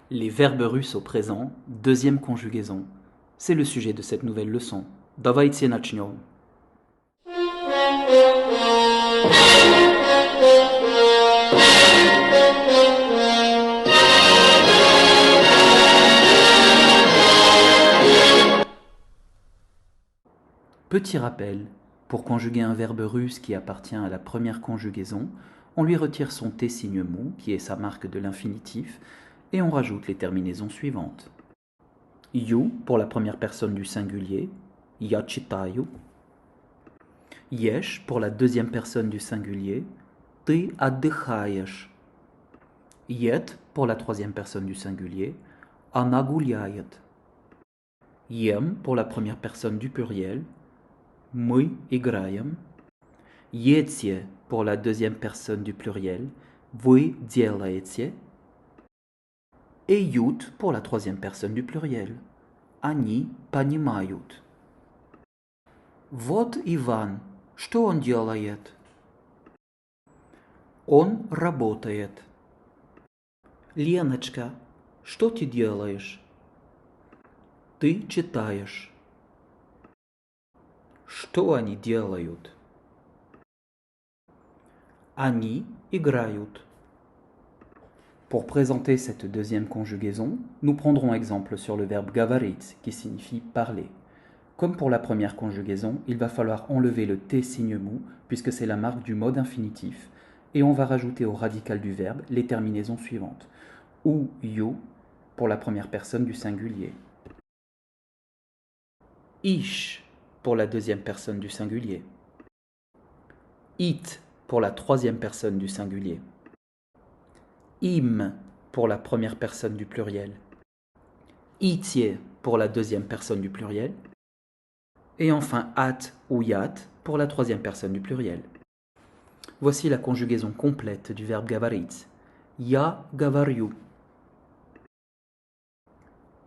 Les verbes russes au présent, deuxième conjugaison. C'est le sujet de cette nouvelle leçon. Давайте начнем. Petit rappel, pour conjuguer un verbe russe qui appartient à la première conjugaison, on lui retire son T signe mou, qui est sa marque de l'infinitif, et on rajoute les terminaisons suivantes. You pour la première personne du singulier, я читаю. Ешь pour la deuxième personne du singulier, ты отдыхаешь. Ед pour la troisième personne du singulier, она гуляет. Ем pour la première personne du pluriel, мы играем. Едьте pour la deuxième personne du pluriel, вы делаете. Et ют pour la troisième personne du pluriel, они понимают. Вот Иван, что он делает? Он работает. Леночка, что ты делаешь? Ты читаешь. Что они делают? Они играют. Pour présenter cette deuxième conjugaison, nous prendrons exemple sur le verbe говорить, qui signifie parler. Comme pour la première conjugaison, il va falloir enlever le T signe mou, puisque c'est la marque du mode infinitif, et on va rajouter au radical du verbe les terminaisons suivantes. Ou you pour la première personne du singulier. Ich pour la deuxième personne du singulier. It pour la troisième personne du singulier. Im pour la première personne du pluriel. Itie pour la deuxième personne du pluriel. Et enfin at ou yat pour la troisième personne du pluriel. Voici la conjugaison complète du verbe говорить. Я говорю.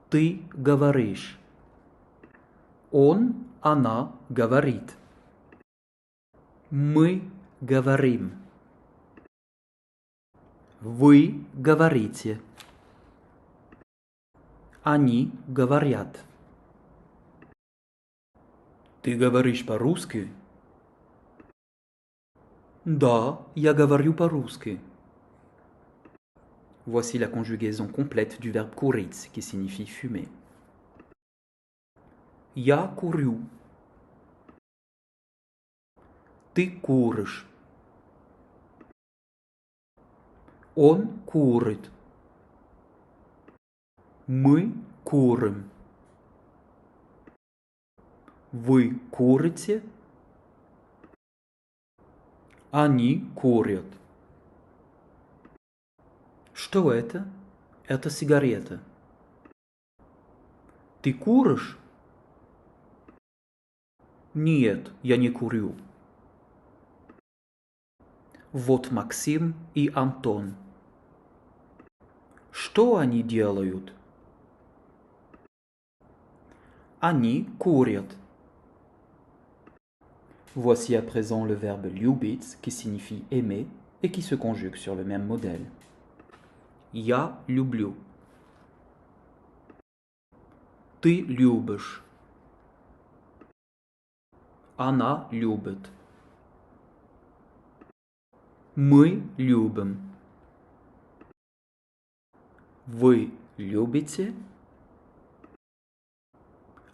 Ты говоришь. Он, она говорит. Мы говорим. Вы говорите. Они говорят. Ты говоришь по-русски? Да, я говорю по-русски. Voici la conjugaison complète du verbe курить, qui signifie fumer. Я курю. Ты куришь. Он курит. Мы курим. Вы курите? Они курят. Что это? Это сигарета. Ты куришь? Нет, я не курю. Вот Максим и Антон. Что они делают? Они курят. Voici à présent le verbe любить, qui signifie aimer et qui se conjugue sur le même modèle. Я люблю. Ты любишь. Она любит. Мы любим. Вы любите?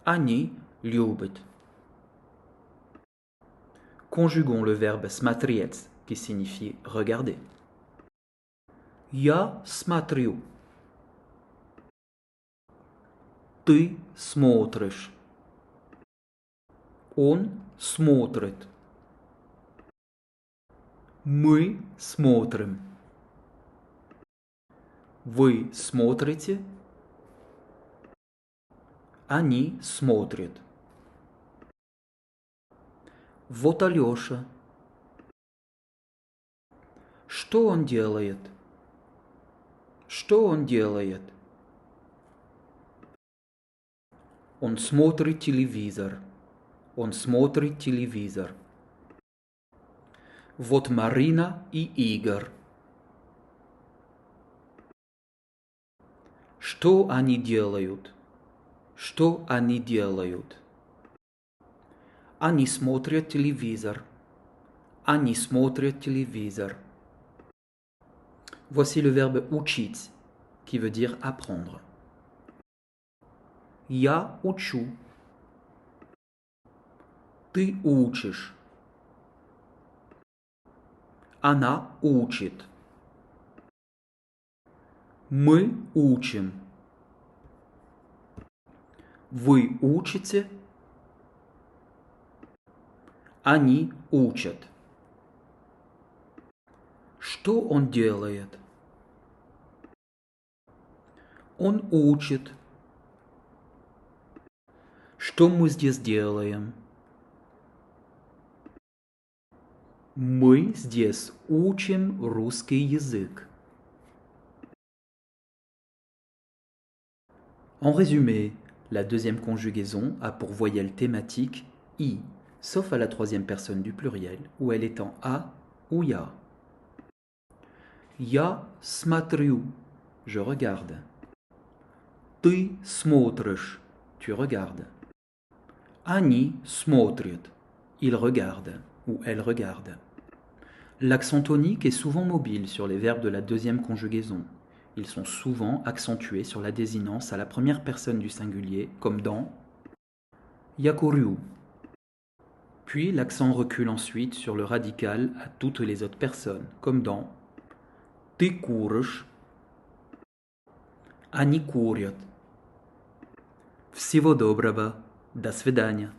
Они любят. Conjuguons le verbe смотреть, qui signifie regarder. Я смотрю. Ты смотришь. Он смотрит. Мы смотрим. Вы смотрите? Они смотрят. Вот Алёша. Что он делает? Что он делает? Он смотрит телевизор. Он смотрит телевизор. Вот Марина и Игорь. Что они делают? Что они делают? Они смотрят телевизор. Они смотрят телевизор. Voici le verbe учить, qui veut dire apprendre. Я учу. Ты учишь. Она учит. Мы учим. Вы учите. Они учат. Что он делает? Он учит. Что мы здесь делаем? Мы здесь учим русский язык. En résumé, la deuxième conjugaison a pour voyelle thématique I, sauf à la troisième personne du pluriel, où elle est en A ou Ya. Я смотрю, je regarde. Ты смотришь, tu regardes. Они смотрят, ils regardent ou elles regardent. L'accent tonique est souvent mobile sur les verbes de la deuxième conjugaison. Ils sont souvent accentués sur la désinence à la première personne du singulier, comme dans Я курю. Puis l'accent recule ensuite sur le radical à toutes les autres personnes, comme dans Ты куришь. Они курят. Всего доброго. До свидания.